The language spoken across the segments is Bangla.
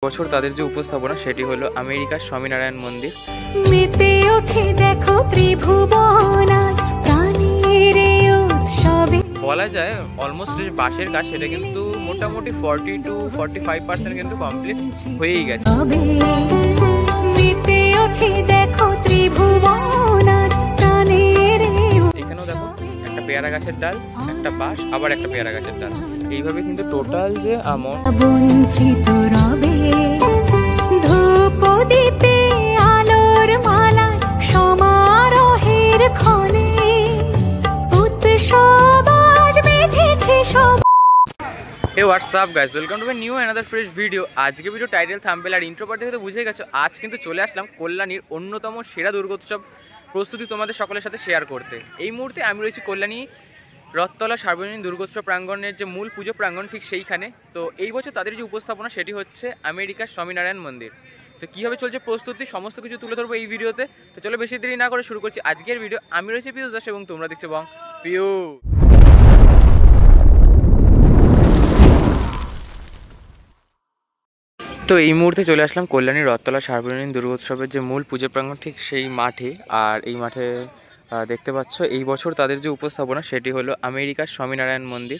বছর তাদের যে উপস্থাপনা সেটি হলো আমেরিকার স্বামীনারায়ণ মন্দির। মেতে ওঠে দেখো ত্রিভুবন প্রাণের উৎসবে। বলা যায় অলমোস্ট যে বাঁশের কাজ সেটা কিন্তু মোটামুটি 40 to 45% কিন্তু কমপ্লিট হয়েই গেছে। মেতে ওঠে দেখো ত্রিভুবন প্রাণের। এখানেও দেখো একটা পেয়ারা গাছের ডাল, একটা বাঁশ, আবার একটা পেয়ারা গাছের ডাল, এইভাবে কিন্তু টোটাল যে বঞ্চিত রবে ধূপ দীপে আলোর মালা সমারোহের ক্ষণে উৎসব আজ বেঁধেছে সব। Hey, what's up guys, welcome to a new another fresh video। আজকে ভিডিও টাইটেল থাম্বনেল আর ইন্ট্রো পার্ট দেখে তো বুঝে গেছো আজ কিন্তু চলে আসলাম কল্যাণীর অন্যতম সেরা দুর্গোৎসব প্রস্তুতি তোমাদের সকলের সাথে শেয়ার করতে। এই মুহূর্তে আমি রয়েছি কল্যাণী রথতলা সার্বজনীন দুর্গোৎসব প্রাঙ্গণের যে মূল পুজো প্রাঙ্গণ ঠিক সেইখানে। তো এই বছর তাদের যে উপস্থাপনা সেটি হচ্ছে আমেরিকার স্বামীনারায়ণ মন্দির। তো কীভাবে চলছে প্রস্তুতি সমস্ত কিছু তুলে ধরবো এই ভিডিওতে। তো চলো বেশি দেরি না করে শুরু করছি আজকের ভিডিও। আমি রয়েছি পিয়ুষ দাস এবং তোমরা দেখছো বং পিউ। তো এই মুহূর্তে চলে আসলাম কল্যাণী রথতলা সার্বজনীন দুর্গোৎসবের যে মূল পুজো প্রাঙ্গণ ঠিক সেই মাঠে। আর এই মাঠে দেখতে পাচ্ছ এই বছর তাদের যে উপস্থাপনা সেটি হলো আমেরিকার স্বামীনারায়ণ মন্দির।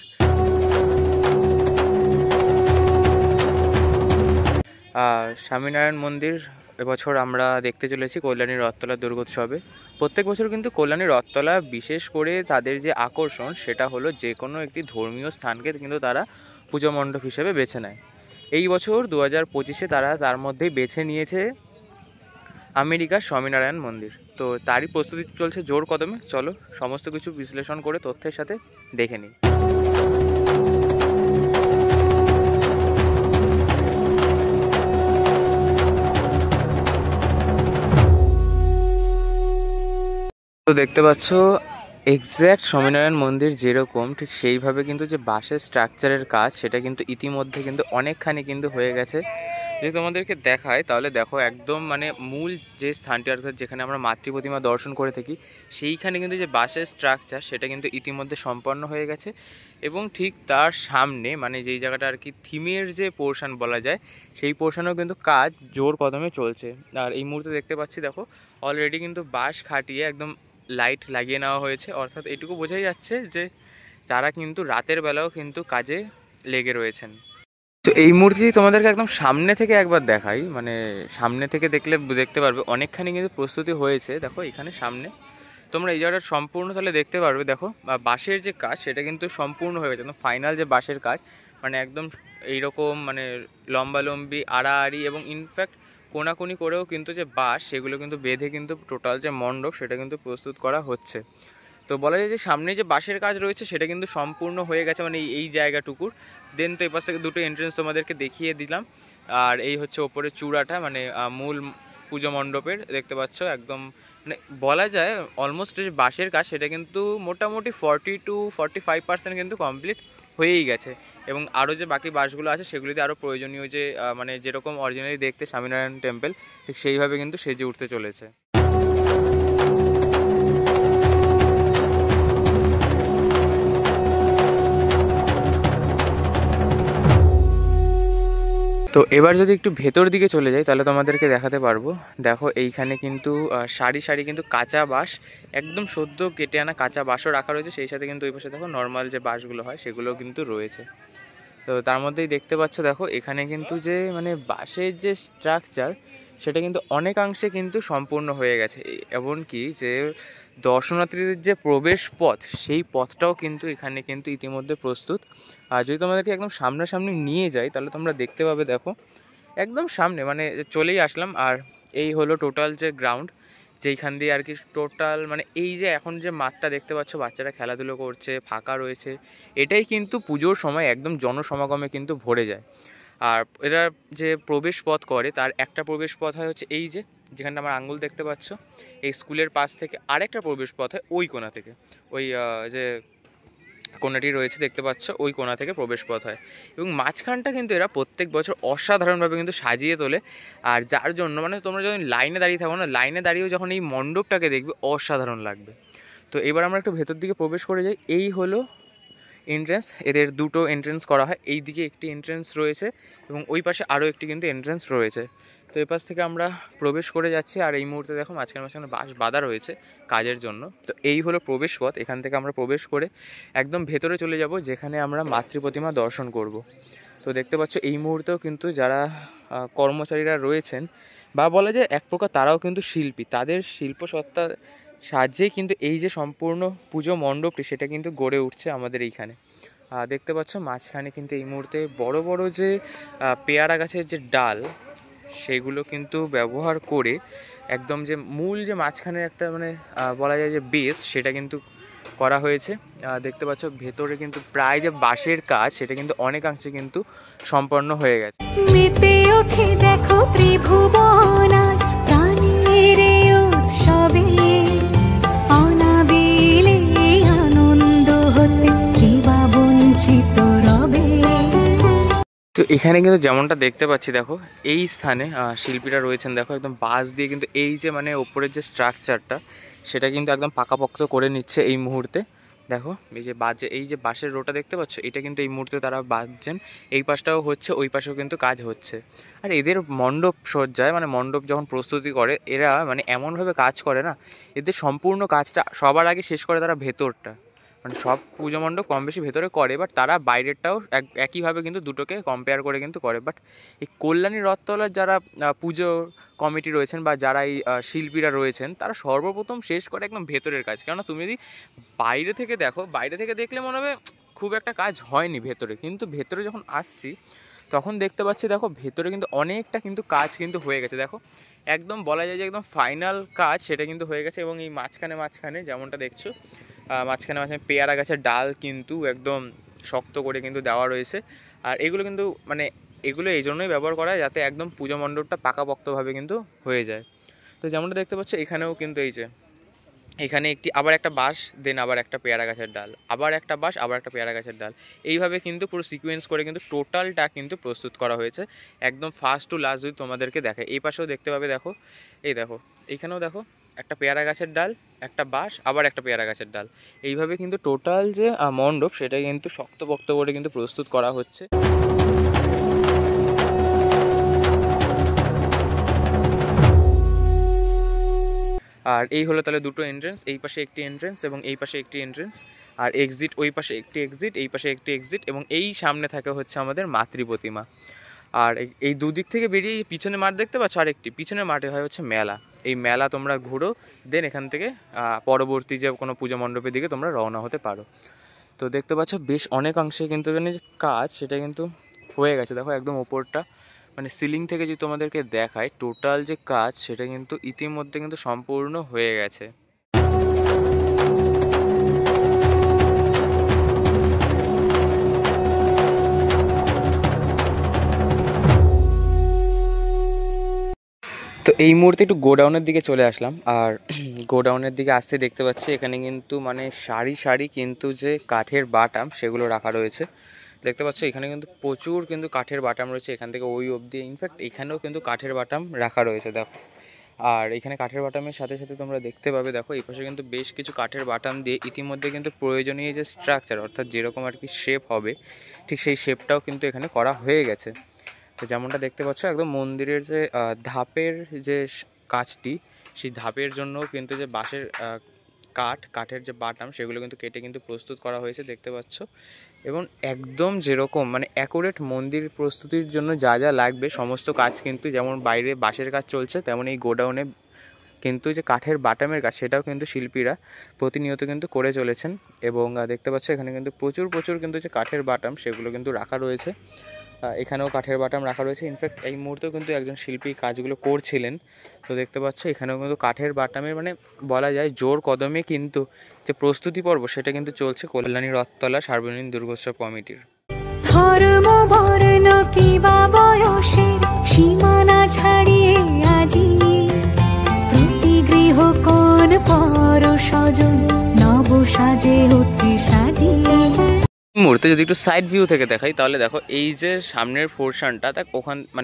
স্বামীনারায়ণ মন্দির এবছর আমরা দেখতে চলেছি কল্যাণী রথতলা দুর্গোৎসবে। প্রত্যেক বছর কিন্তু কল্যাণী রথতলা বিশেষ করে তাদের যে আকর্ষণ সেটা হলো যে কোনো একটি ধর্মীয় স্থানকে কিন্তু তারা পুজো মণ্ডপ হিসেবে বেছে নেয়। এই বছর 2025-এ তারা তার মধ্যেই বেছে নিয়েছে আমেরিকার স্বামীনারায়ণ মন্দির। তো তারই প্রস্তুতি চলছে জোর কদমে। চলো সমস্ত কিছু বিশ্লেষণ করে তথ্যের সাথে দেখে নিই। তো দেখতে পাচ্ছ এক্স্যাক্ট স্বামীনারায়ণ মন্দির যেরকম ঠিক সেইভাবে কিন্তু যে বাঁশের স্ট্রাকচারের কাজ সেটা কিন্তু ইতিমধ্যে কিন্তু অনেকখানি কিন্তু হয়ে গেছে। যদি তোমাদেরকে দেখায় তাহলে দেখো একদম মানে মূল যে স্থানটি অর্থাৎ যেখানে আমরা মাতৃ প্রতিমা দর্শন করে থাকি সেইখানে কিন্তু যে বাঁশের স্ট্রাকচার সেটা কিন্তু ইতিমধ্যে সম্পন্ন হয়ে গেছে। এবং ঠিক তার সামনে মানে যেই জায়গাটা আর কি থিমের যে পোর্শন বলা যায় সেই পোর্শনেও কিন্তু কাজ জোর কদমে চলছে। আর এই মুহূর্তে দেখতে পাচ্ছি দেখো অলরেডি কিন্তু বাঁশ খাটিয়ে একদম লাইট লাগিয়ে নেওয়া হয়েছে। অর্থাৎ এটুকু বোঝাই যাচ্ছে যে তারা কিন্তু রাতের বেলাও কিন্তু কাজে লেগে রয়েছেন। তো এই মুহূর্তে তোমাদেরকে একদম সামনে থেকে একবার দেখাই, মানে সামনে থেকে দেখলে দেখতে পারবে অনেকখানি কিন্তু প্রস্তুতি হয়েছে। দেখো এখানে সামনে তোমরা এই জায়গাটা সম্পূর্ণ তাহলে দেখতে পারবে। দেখো বাঁশের যে কাজ সেটা কিন্তু সম্পূর্ণ হয়ে গেছে, একদম ফাইনাল যে বাঁশের কাজ মানে একদম এইরকম মানে লম্বালম্বি আড়াআড়ি এবং ইনফ্যাক্ট কোনাকুনি করেও কিন্তু যে বাঁশ সেগুলো কিন্তু বেঁধে কিন্তু টোটাল যে মণ্ডপ সেটা কিন্তু প্রস্তুত করা হচ্ছে। তো বলা যায় যে সামনে যে বাঁশের কাজ রয়েছে সেটা কিন্তু সম্পূর্ণ হয়ে গেছে মানে এই জায়গাটুকুর। দেন তো এই পাশ থেকে দুটো এন্ট্রেন্স তোমাদেরকে দেখিয়ে দিলাম। আর এই হচ্ছে ওপরে চূড়াটা মানে মূল পুজো মণ্ডপের দেখতে পাচ্ছ একদম মানে বলা যায় অলমোস্ট যে বাঁশের কাজ সেটা কিন্তু মোটামুটি 40 to 45% কিন্তু কমপ্লিট হয়েই গেছে। এবং আরও যে বাকি বাঁশগুলো আছে সেগুলিতে আরও প্রয়োজনীয় যে মানে যেরকম অরিজিনালি দেখতে স্বামীনারায়ণ টেম্পল ঠিক সেইভাবে কিন্তু সেজে উঠতে চলেছে। তো এবার যদি একটু ভেতর দিকে চলে যাই তাহলে তোমাদেরকে দেখাতে পারবো। দেখো এইখানে কিন্তু সারি সারি কিন্তু কাঁচা বাঁশ একদম সদ্য কেটে আনা কাঁচা বাঁশও রাখা রয়েছে। সেই সাথে কিন্তু ওই পাশে দেখো নর্মাল যে বাঁশগুলো হয় সেগুলোও কিন্তু রয়েছে। তো তার মধ্যেই দেখতে পাচ্ছ দেখো এখানে কিন্তু যে মানে বাঁশের যে স্ট্রাকচার সেটা কিন্তু অনেকাংশে কিন্তু সম্পূর্ণ হয়ে গেছে। এমনকি যে দর্শনার্থীদের যে প্রবেশ পথ সেই পথটাও কিন্তু এখানে কিন্তু ইতিমধ্যে প্রস্তুত। আর যদি তোমাদেরকে একদম সামনাসামনি নিয়ে যাই তাহলে তোমরা দেখতে পাবে দেখো একদম সামনে মানে চলেই আসলাম। আর এই হলো টোটাল যে গ্রাউন্ড যেইখান দিয়ে আর কি টোটাল মানে এই যে এখন যে মাঠটা দেখতে পাচ্ছ বাচ্চারা খেলাধুলো করছে ফাঁকা রয়েছে এটাই কিন্তু পুজোর সময় একদম জনসমাগমে কিন্তু ভরে যায়। আর এরা যে প্রবেশ পথ করে তার একটা প্রবেশ পথ হয় হচ্ছে এই যে যেখানটা আমার আঙ্গুল দেখতে পাচ্ছ এই স্কুলের পাশ থেকে আরেকটা প্রবেশ পথ হয় ওই কোণা থেকে, ওই যে কোণাটি রয়েছে দেখতে পাচ্ছ ওই কোণা থেকে প্রবেশ পথ হয়। এবং মাঝখানটা কিন্তু এরা প্রত্যেক বছর অসাধারণভাবে কিন্তু সাজিয়ে তোলে। আর যার জন্য মানে তোমরা যখন লাইনে দাঁড়িয়ে থাকো না লাইনে দাঁড়িয়েও যখন এই মণ্ডপটাকে দেখবে অসাধারণ লাগবে। তো এবার আমরা একটু ভেতর দিকে প্রবেশ করে যাই। এই হলো এন্ট্রেন্স, এদের দুটো এন্ট্রেন্স করা হয়। এই দিকে একটি এন্ট্রেন্স রয়েছে এবং ওই পাশে আরও একটি কিন্তু এন্ট্রেন্স রয়েছে। তো এই পাশ থেকে আমরা প্রবেশ করে যাচ্ছি, আর এই মুহূর্তে দেখো মাঝখানে মাঝখানে বাঁশ বাঁধা রয়েছে কাজের জন্য। তো এই হলো প্রবেশ পথ, এখান থেকে আমরা প্রবেশ করে একদম ভেতরে চলে যাব, যেখানে আমরা মাতৃ প্রতিমা দর্শন করব। তো দেখতে পাচ্ছ এই মুহূর্তেও কিন্তু যারা কর্মচারীরা রয়েছেন, বা বলা যায় এক প্রকার তারাও কিন্তু শিল্পী, তাদের শিল্পসত্তার সাহায্যেই কিন্তু এই যে সম্পূর্ণ পুজো মণ্ডপটি সেটা কিন্তু গড়ে উঠছে আমাদের এইখানে। দেখতে পাচ্ছ মাঝখানে কিন্তু এই মুহূর্তে বড় বড় যে পেয়ারা গাছের যে ডাল, সেগুলো কিন্তু ব্যবহার করে একদম যে মূল যে মাঝখানে একটা মানে বলা যায় যে বেস, সেটা কিন্তু করা হয়েছে। দেখতে পাচ্ছ ভেতরে কিন্তু প্রায় যে বাঁশের কাজ সেটা কিন্তু অনেকাংশে কিন্তু সম্পন্ন হয়ে গেছে। মেতে ওঠে দেখো ত্রিভুবন আজ প্রাণের এই উৎসবে, অনাবিলে আনন্দ হতে কে বা বঞ্চিত রবে। তো এখানে কিন্তু যেমনটা দেখতে পাচ্ছি, দেখো এই স্থানে শিল্পীরা রয়েছেন, দেখো একদম বাঁশ দিয়ে কিন্তু এই যে মানে ওপরের যে স্ট্রাকচারটা সেটা কিন্তু একদম পাকাপোক্ত করে নিচ্ছে এই মুহূর্তে। দেখো এই যে বাঁশের রোটা দেখতে পাচ্ছ, এটা কিন্তু এই মুহূর্তে তারা বাঁধছেন, এই পাশটাও হচ্ছে, ওই পাশেও কিন্তু কাজ হচ্ছে। আর এদের মণ্ডপ সজ্জায় মানে মণ্ডপ যখন প্রস্তুতি করে, এরা মানে এমনভাবে কাজ করে না, এদের সম্পূর্ণ কাজটা সবার আগে শেষ করে তারা ভেতরটা, মানে সব পুজো মণ্ডপ কম বেশি ভেতরে করে, বাট তারা বাইরেরটাও একইভাবে কিন্তু দুটোকে কম্পেয়ার করে কিন্তু করে। বাট এই কল্যাণী রথতলার যারা পুজো কমিটি রয়েছেন বা যারা এই শিল্পীরা রয়েছেন, তারা সর্বপ্রথম শেষ করে একদম ভেতরের কাজ। কেননা তুমি যদি বাইরে থেকে দেখো, বাইরে থেকে দেখলে মনে হবে খুব একটা কাজ হয়নি ভেতরে, কিন্তু ভেতরে যখন আসছি তখন দেখতে পাচ্ছি দেখো ভেতরে কিন্তু অনেকটা কিন্তু কাজ কিন্তু হয়ে গেছে। দেখো একদম বলা যায় যে একদম ফাইনাল কাজ সেটা কিন্তু হয়ে গেছে। এবং এই মাঝখানে মাঝখানে যেমনটা দেখছো, মাঝখানে মাঝখানে পেয়ারা গাছের ডাল কিন্তু একদম শক্ত করে কিন্তু দেওয়া রয়েছে। আর এগুলো কিন্তু মানে এগুলো এই জন্যই ব্যবহার করা হয় যাতে একদম পুজো মণ্ডপটা পাকাপোক্তভাবে কিন্তু হয়ে যায়। তো যেমনটা দেখতে পাচ্ছ এখানেও কিন্তু এই যে এখানে আবার একটা বাঁশ, দেন আবার একটা পেয়ারা গাছের ডাল, আবার একটা বাঁশ, আবার একটা পেয়ারা গাছের ডাল, এইভাবে কিন্তু পুরো সিকোয়েন্স করে কিন্তু টোটালটা কিন্তু প্রস্তুত করা হয়েছে একদম ফার্স্ট টু লাস্ট। যদি তোমাদেরকে দেখে এই পাশেও দেখতে পাবে, দেখো এই দেখো এইখানেও দেখো একটা পেয়ারা গাছের ডাল, একটা বাঁশ, আবার একটা পেয়ারা গাছের ডাল, এইভাবে কিন্তু টোটাল যে মণ্ডপ সেটা কিন্তু শক্তপোক্ত করে কিন্তু প্রস্তুত করা হচ্ছে। আর এই হলো তাহলে দুটো এন্ট্রেন্স, এই পাশে একটি এন্ট্রেন্স এবং এই পাশে একটি এন্ট্রেন্স, আর এক্সিট ওই পাশে একটি এক্সিট, এই পাশে একটি এক্সিট, এবং এই সামনে থাকে হচ্ছে আমাদের মাতৃ প্রতিমা। আর এই দুদিক থেকে বেরিয়ে পিছনে মাঠ দেখতে পাচ্ছ, আর একটি পিছনের মাঠে হয় হচ্ছে মেলা। এই মেলা তোমরা ঘুরো, দেন এখান থেকে পরবর্তী যে কোনো পূজা মণ্ডপের দিকে তোমরা রওনা হতে পারো। তো দেখতে পাচ্ছ বেশ অনেকাংশে কিন্তু এখানে যে কাজ সেটা কিন্তু হয়ে গেছে। দেখো একদম ওপরটা মানে সিলিং থেকে যদি তোমাদেরকে দেখায়, টোটাল যে কাজ সেটা কিন্তু ইতিমধ্যে কিন্তু সম্পূর্ণ হয়ে গেছে। তো এই মুহূর্তে একটু গোডাউনের দিকে চলে আসলাম, আর গোডাউনের দিকে আসতে দেখতে পাচ্ছি এখানে কিন্তু মানে সারি সারি কিন্তু যে কাঠের বাটাম সেগুলো রাখা রয়েছে। দেখতে পাচ্ছ এখানে কিন্তু প্রচুর কিন্তু কাঠের বাটাম রয়েছে, এখান থেকে ওই অবধি, ইনফ্যাক্ট এখানেও কিন্তু কাঠের বাটাম রাখা রয়েছে দেখো। আর এখানে কাঠের বাটামের সাথে সাথে তোমরা দেখতে পাবে, দেখো এই পাশে কিন্তু বেশ কিছু কাঠের বাটাম দিয়ে ইতিমধ্যে কিন্তু প্রয়োজনীয় যে স্ট্রাকচার, অর্থাৎ যেরকম আর কি শেপ হবে ঠিক সেই শেপটাও কিন্তু এখানে করা হয়ে গেছে। তো যেমনটা দেখতে পাচ্ছ একদম মন্দিরের যে ধাপের যে কাজটি, সেই ধাপের জন্য কিন্তু যে বাঁশের কাঠের যে বাটাম সেগুলো কিন্তু কেটে কিন্তু প্রস্তুত করা হয়েছে দেখতে পাচ্ছ। এবং একদম যেরকম মানে অ্যাকুরেট মন্দির প্রস্তুতির জন্য যা যা লাগবে সমস্ত কাজ কিন্তু, যেমন বাইরে বাঁশের কাজ চলছে তেমন এই গোডাউনে কিন্তু যে কাঠের বাটামের কাজ সেটাও কিন্তু শিল্পীরা প্রতিনিয়ত কিন্তু করে চলেছেন। এবং দেখতে পাচ্ছ এখানে কিন্তু প্রচুর কিন্তু যে কাঠের বাটাম সেগুলো কিন্তু রাখা রয়েছে, এখানেও কাঠের বাটাম রাখা রয়েছে। ইনফ্যাক্ট এই মুহূর্তেও কিন্তু একজন শিল্পী কাজগুলো করছিলেন। তো দেখতে পাচ্ছ এখানেও কিন্তু কাঠের বাটামের মানে বলা যায় জোর কদমে কিন্তু যে প্রস্তুতি পর্ব সেটা কিন্তু চলছে কল্যাণী রথতলা সার্বজনীন দুর্গোৎসব কমিটির। ধর্ম বর্ণ কিবা বয়সে সীমানা ছাড়িয়ে আজি প্রতি গৃহ কোন পর স্বজন নব সাজে ওঠে সাজিয়ে। মুহূর্তে যদি একটু সাইড ভিউ থেকে দেখাই তাহলে দেখো এই যে সামনের পোর্শনটা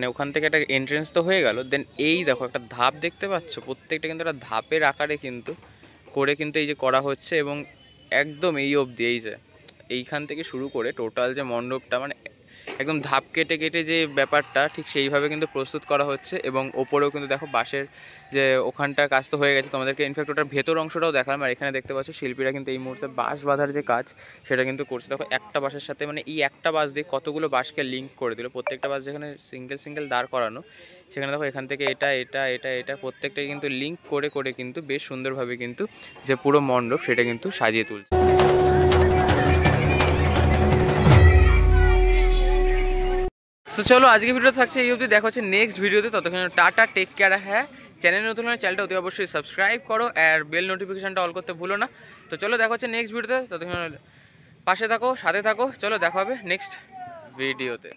ওখান থেকে একটা এন্ট্রেন্স তো হয়ে গেল, দেন এই দেখো একটা ধাপ দেখতে পাচ্ছ, প্রত্যেকটা কিন্তু একটা ধাপের আকারে কিন্তু করে কিন্তু এই যে করা হচ্ছে। এবং একদম এই অবধি এই যে এইখান থেকে শুরু করে টোটাল যে মণ্ডপটা মানে একদম ধাপ কেটে কেটে যে ব্যাপারটা ঠিক সেইভাবে কিন্তু প্রস্তুত করা হচ্ছে। এবং ওপরেও কিন্তু দেখো বাঁশের যে ওখানটার কাজ তো হয়ে গেছে, তোমাদেরকে ইনফ্যাক্ট ওটার ভেতর অংশটাও দেখালাম। আর এখানে দেখতে পাচ্ছ শিল্পীরা কিন্তু এই মুহূর্তে বাঁশ বাঁধার যে কাজ সেটা কিন্তু করছে। দেখো একটা বাঁশের সাথে মানে এই একটা বাঁশ দিয়ে কতগুলো বাঁশকে লিঙ্ক করে দিল, প্রত্যেকটা বাঁশ যেখানে সিঙ্গেল সিঙ্গেল দাঁড় করানো, সেখানে দেখো এখান থেকে এটা এটা এটা এটা প্রত্যেকটাই কিন্তু লিঙ্ক করে করে কিন্তু বেশ সুন্দরভাবে কিন্তু যে পুরো মণ্ডপ সেটা কিন্তু সাজিয়ে তুলছে। তো চলো আজকে ভিডিও থাকছে এই অবধি, দেখা হচ্ছে নেক্সট ভিডিওতে। ততক্ষণ টাটা, টেক কেয়ার। হ্যাঁ, চ্যানেল নতুন হলে চ্যানেলটা অতি অবশ্যই সাবস্ক্রাইব করো আর বেল নোটিফিকেশনটা অল করতে ভুলো না। তো চলো দেখা হচ্ছে নেক্সট ভিডিওতে, ততক্ষণ পাশে থাকো, সাথে থাকো। চলো দেখা হবে নেক্সট ভিডিওতে।